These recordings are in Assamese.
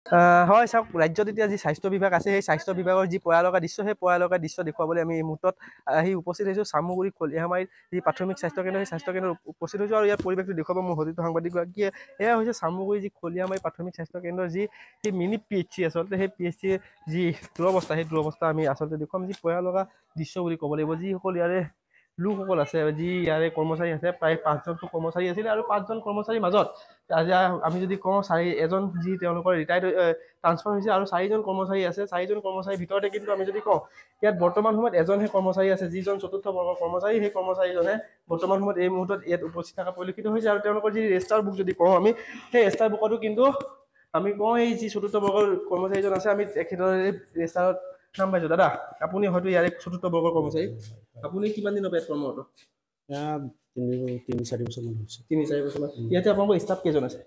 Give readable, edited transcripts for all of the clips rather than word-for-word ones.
হয় চাওক ৰাজ্যত এতিয়া যি স্বাস্থ্য বিভাগ আছে সেই স্বাস্থ্য বিভাগৰ যি পয়া লগা দৃশ্য সেই পয়া লগা দৃশ্য দেখুৱাবলৈ আমি এই মুহূৰ্তত আহি উপস্থিত হৈছোঁ চামগুৰি খলিহামাৰীত যি প্ৰাথমিক স্বাস্থ্য কেন্দ্ৰ সেই স্বাস্থ্য কেন্দ্ৰত উপস্থিত হৈছোঁ আৰু ইয়াৰ পৰিৱেশটো দেখুৱাব মোৰ সতীৰ্থ সাংবাদিকগৰাকীয়ে এয়া হৈছে চামগুৰি যি খলিহামাৰী প্ৰাথমিক স্বাস্থ্য কেন্দ্ৰৰ যি সেই মিনি PHC আচলতে সেই PHCৰ যি দুৰৱস্থা সেই দুৰৱস্থা আমি আচলতে দেখুৱাম যি পয়া লগা দৃশ্য বুলি ক'ব লাগিব যিসকল ইয়াৰে লোকসকল আছে যি ইয়াৰে কৰ্মচাৰী আছে প্ৰায় 5জন কৰ্মচাৰী আছিলে আৰু 5জন কৰ্মচাৰীৰ মাজত আজি আমি যদি কওঁ এজন যি তেওঁলোকৰ ৰিটায়াৰ্ড ট্ৰান্সফাৰ হৈছে আৰু 4জন কৰ্মচাৰী আছে 4জন কৰ্মচাৰীৰ ভিতৰতে কিন্তু আমি যদি কওঁ ইয়াত বৰ্তমান সময়ত এজনহে কৰ্মচাৰী আছে যিজন চতুৰ্থ বৰ্গৰ কৰ্মচাৰী সেই কৰ্মচাৰীজনে বৰ্তমান সময়ত এই মুহূৰ্তত ইয়াত উপস্থিত থকা পৰিলক্ষিত হৈছে আৰু তেওঁলোকৰ যি ৰেজিষ্টাৰ বুক যদি কওঁ আমি সেই ৰেজিষ্টাৰ বুকতো কিন্তু আমি কওঁ এই যি চতুৰ্থ বৰ্গৰ কৰ্মচাৰীজন আছে আমি তেখেতৰ ৰেজিষ্টাৰত নাম পাইছোঁ। দাদা আপুনি হয়তো ইয়াৰে চতুৰ্থ বৰ্গৰ কৰ্মচাৰী আপুনি কিমান দিনৰ পৰা কৰ্মৰত? 3-4 বছৰমান হৈছে। 3-4 বছৰমান। ইয়াতে আপোনালোকৰ ষ্টাফ কেইজন আছে?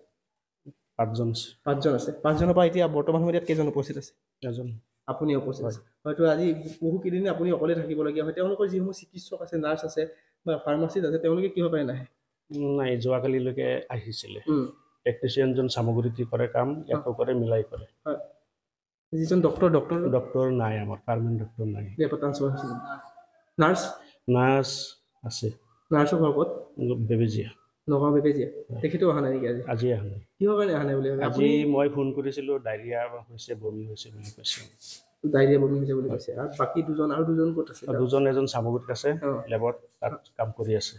5জন আছে। 5জন আছে। 5জনৰ পৰা এতিয়া বৰ্তমান সময়ত ইয়াত কেইজন উপস্থিত আছে? এজন। আপুনি উপস্থিত আছে। হয়তো আজি বহু কেইদিন আপুনি অকলে থাকিবলগীয়া হয়। তেওঁলোকৰ যিসমূহ চিকিৎসক আছে, নাৰ্ছ আছে বা ফাৰ্মাচিষ্ট আছে তেওঁলোকে কিহৰ কাৰণে নাহে? নাই, যোৱাকালিলৈকে আহিছিলে। টেকনিচিয়ানজন সামগ্ৰীটি কৰে কাম, ইয়াতো কৰে, মিলাই কৰে। হয়। যিজন ডক্টৰ নাই, আমাৰ পাৰ্মানেণ্ট ডক্টৰ নাই। নাৰ্ছ আছে। নাৰ্ছৰ ঘৰ ক'ত? বেবেজীয়া। নগাঁও বেবেজীয়া। তেখেতো অহা নাই নেকি আজি? আজি অহা নাই। কিহৰ কাৰণে অহা নাই বুলি ভাবে? আজি মই ফোন কৰিছিলোঁ, ডায়েৰিয়া হৈছে, বমি হৈছে বুলি কৈছে। ডায়েৰিয়া বমি হৈছে বুলি কৈছে। আৰু বাকী আৰু দুজন ক'ত আছে? এজন সামগ্ৰীত আছে, লেবত তাত কাম কৰি আছে।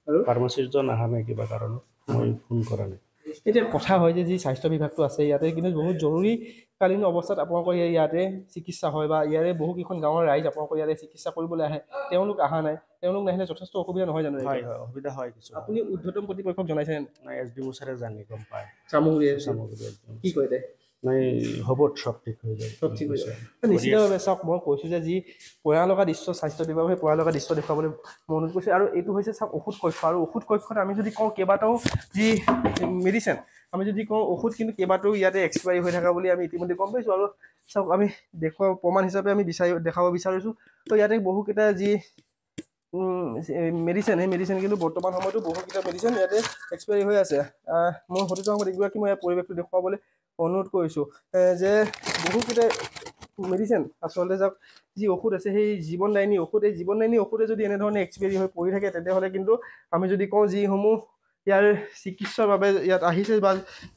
আৰু ফাৰ্মাচিষ্টজন অহা নাই কিবা কাৰণত, মই ফোন কৰা নাই। এতিয়া কথা হয় যে যি স্বাস্থ্য বিভাগটো আছে ইয়াতে কিন্তু বহুত জৰুৰীকালীন অৱস্থাত আপোনালোকৰ ইয়াতে চিকিৎসা হয় বা ইয়াৰে বহুকেইখন গাঁৱৰ ৰাইজ আপোনালোকৰ ইয়াতে চিকিৎসা কৰিবলৈ আহে, তেওঁলোক অহা নাই, তেওঁলোক নাহিলে যথেষ্ট অসুবিধা নহয় জানো? হয়, অসুবিধা হয় কিছু। আপুনি ঊৰ্ধ্বতম কৰ্তৃপক্ষক জনাইছে নাই? SDO ছাৰে জানি গম পায়। চামগুৰি কি কয় দে? নাই, হ'ব, সব ঠিক হৈ যায়। সব ঠিক হৈ যায় নিশ্চিতভাৱে। চাওক, মই কৈছোঁ যে যি পয়া লগা দৃশ্য স্বাস্থ্য বিভাগে সেই পয়া লগা দৃশ্য দেখুৱাবলৈ মই অনুৰোধ কৰিছোঁ। আৰু এইটো হৈছে চাওক ঔষধ কক্ষ, আৰু ঔষধ কক্ষত আমি যদি কওঁ কেইবাটাও যি মেডিচিন আমি যদি কওঁ ঔষধ কিন্তু কেইবাটাও ইয়াতে এক্সপায়াৰী হৈ থকা বুলি আমি ইতিমধ্যে গম পাইছোঁ। আৰু চাওক আমি দেখুওৱা প্ৰমাণ হিচাপে আমি দেখাব বিচাৰিছোঁ। তো ইয়াতে বহুকেইটা যি মেডিচিন সেই মেডিচিন কিন্তু বৰ্তমান সময়তো বহুকেইটা মেডিচিন ইয়াতে এক্সপায়াৰী হৈ আছে। মই সতীৰ্থ সাংবাদিকগৰাকী মই ইয়াৰ পৰিৱেশটো দেখুৱাবলৈ অনুৰোধ কৰিছোঁ যে বহুকেইটা মেডিচিন আচলতে যাওক যি ঔষধ আছে সেই জীৱনদায়িনী ঔষধ, এই জীৱনদায়িনী ঔষধে যদি এনেধৰণে এক্সপায়াৰী হৈ পৰি থাকে তেতিয়াহ'লে কিন্তু আমি যদি কওঁ যিসমূহ ইয়াৰ চিকিৎসাৰ বাবে ইয়াত আহিছে বা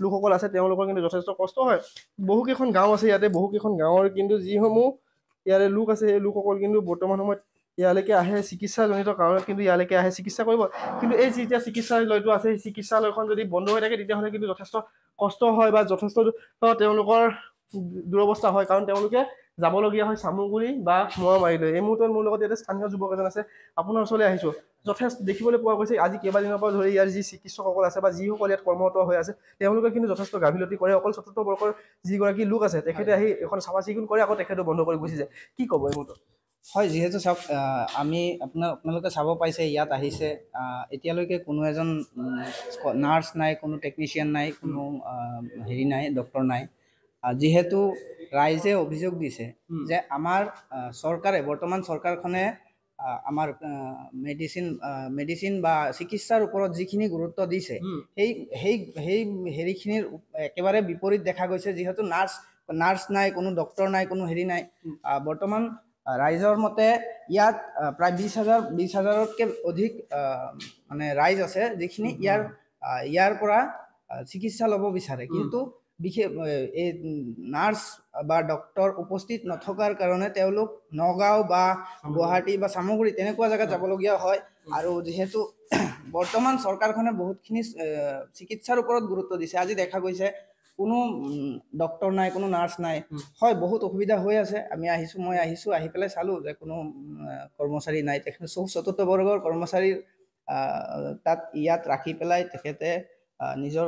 লোকসকল আছে তেওঁলোকৰ কিন্তু যথেষ্ট কষ্ট হয়। বহুকেইখন গাঁও আছে ইয়াতে, বহুকেইখন গাঁৱৰ কিন্তু যিসমূহ ইয়াৰে লোক আছে সেই লোকসকল কিন্তু বৰ্তমান সময়ত ইয়ালৈকে আহে চিকিৎসাজনিত কাৰণত, কিন্তু ইয়ালৈকে আহে চিকিৎসা কৰিব। কিন্তু এই যেতিয়া চিকিৎসালয়টো আছে সেই চিকিৎসালয়খন যদি বন্ধ হৈ থাকে তেতিয়াহ'লে কিন্তু যথেষ্ট কষ্ট হয় বা যথেষ্ট তেওঁলোকৰ দুৰৱস্থা হয়, কাৰণ তেওঁলোকে যাবলগীয়া হয় চামগুৰি বা মোৱামাৰীলৈ। এই মুহূৰ্তত মোৰ লগত ইয়াতে স্থানীয় যুৱক এজন আছে, আপোনাৰ ওচৰলৈ আহিছোঁ। যথেষ্ট দেখিবলৈ পোৱা গৈছে আজি কেইবাদিনৰ পৰা ধৰি ইয়াৰ যি চিকিৎসকসকল আছে বা যিসকল ইয়াত কৰ্মৰত হৈ আছে তেওঁলোকে কিন্তু যথেষ্ট গাফিলতি কৰে। অকল চতুৰ্থ বৰ্গৰ যিগৰাকী লোক আছে তেখেতে আহি এখন চাফা চিকুণ কৰে, আকৌ তেখেতে বন্ধ কৰি গুচি যায়। কি ক'ব এই মুহূৰ্তত? হয়, যিহেতু চাওক আপোনালোকে চাব পাইছে ইয়াত আহিছে, এতিয়ালৈকে কোনো এজন নাৰ্ছ নাই, কোনো টেকনিচিয়ান নাই, কোনো নাই, ডক্টৰ নাই। যিহেতু ৰাইজে অভিযোগ দিছে যে আমাৰ বৰ্তমান চৰকাৰখনে আমাৰ মেডিচিন বা চিকিৎসাৰ ওপৰত যিখিনি গুৰুত্ব দিছে সেই হেৰিখিনিৰ একেবাৰে বিপৰীত দেখা গৈছে। যিহেতু নাৰ্ছ নাই, কোনো ডক্টৰ নাই, কোনো নাই। বৰ্তমান ৰাইজৰ মতে ইয়াত প্ৰায় 20,000তকৈ অধিক মানে ৰাইজ আছে যিখিনি ইয়াৰ পৰা চিকিৎসা ল'ব বিচাৰে, কিন্তু বিশেষ এই নাৰ্ছ বা ডক্টৰ উপস্থিত নথকাৰ কাৰণে তেওঁলোক নগাঁও বা গুৱাহাটী বা চামগুৰি তেনেকুৱা জেগাত যাবলগীয়া হয়। আৰু যিহেতু বৰ্তমান চৰকাৰখনে বহুতখিনি চিকিৎসাৰ ওপৰত গুৰুত্ব দিছে, আজি দেখা গৈছে কোনো ডক্টৰ নাই, কোনো নাৰ্ছ নাই। হয়, বহুত অসুবিধা হৈ আছে। মই আহিছোঁ, আহি পেলাই চালোঁ যে কোনো কৰ্মচাৰী নাই। তেখেতে চতুৰ্থ বৰ্গৰ কৰ্মচাৰী ইয়াত ৰাখি পেলাই তেখেতে নিজৰ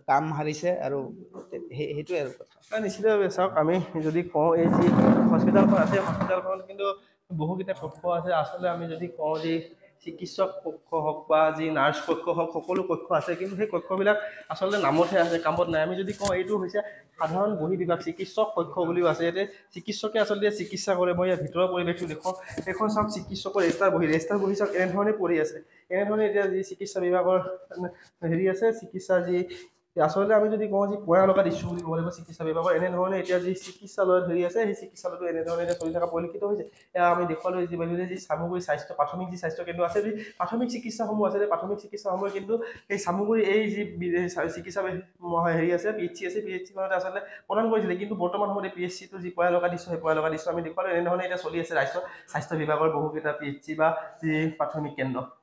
কাম হাৰিছে, আৰু সেইটোৱে আৰু কথা। নিশ্চিতভাৱে চাওক, আমি যদি কওঁ এই যি হস্পিটেলখন আছে হস্পিটেলখনত কিন্তু বহুকেইটা কক্ষ আছে। আচলতে আমি যদি কওঁ যে চিকিৎসক কক্ষ হওক বা যি নাৰ্ছ কক্ষ হওক সকলো কক্ষ আছে, কিন্তু সেই কক্ষবিলাক আচলতে নামতহে আছে, কামত নাই। আমি যদি কওঁ এইটো হৈছে সাধাৰণ বহি বিভাগ চিকিৎসক কক্ষ বুলিও আছে। ইয়াতে চিকিৎসকে আচলতে চিকিৎসা কৰে। মই ইয়াৰ ভিতৰৰ পৰিৱেশটো দেখুৱাওঁ। এইখন চাওক চিকিৎসকৰ ৰেজিষ্টাৰ বহি চাওক এনেধৰণে পৰি আছে। এনেধৰণে এতিয়া যি চিকিৎসা বিভাগৰ হেৰি আছে, চিকিৎসা যি আচলতে আমি যদি কওঁ যে পয়া লগা দৃশ্য বুলি ক'ব লাগিব চিকিৎসা বিভাগৰ এনেধৰণে এতিয়া যি চিকিৎসালয়ত হেৰি আছে সেই চিকিৎসালয়টো এনেধৰণে এতিয়া চলি থকা পৰিলক্ষিত হৈছে এয়া আমি দেখুৱালৈ যি চামগুৰি স্বাস্থ্য প্ৰাথমিক যি স্বাস্থ্য কেন্দ্ৰ আছে যি প্ৰাথমিক চিকিৎসাসমূহ আছে প্ৰাথমিক চিকিৎসাসমূহ কিন্তু এই চামগুৰি এই যি চিকিৎসা হেৰি আছে PHC আছে PHC-খনতে আচলতে প্ৰদান কৰিছিলে কিন্তু বৰ্তমান সময়ত PHC-টো যি পয়া লগা দৃশ্য সেই পয়া লগা দৃশ্য আমি দেখুৱালৈ এনেধৰণে এতিয়া চলি আছে ৰাজ্য স্বাস্থ্য বিভাগৰ বহুকেইটা PHC বা যি প্ৰাথমিক কেন্দ্ৰ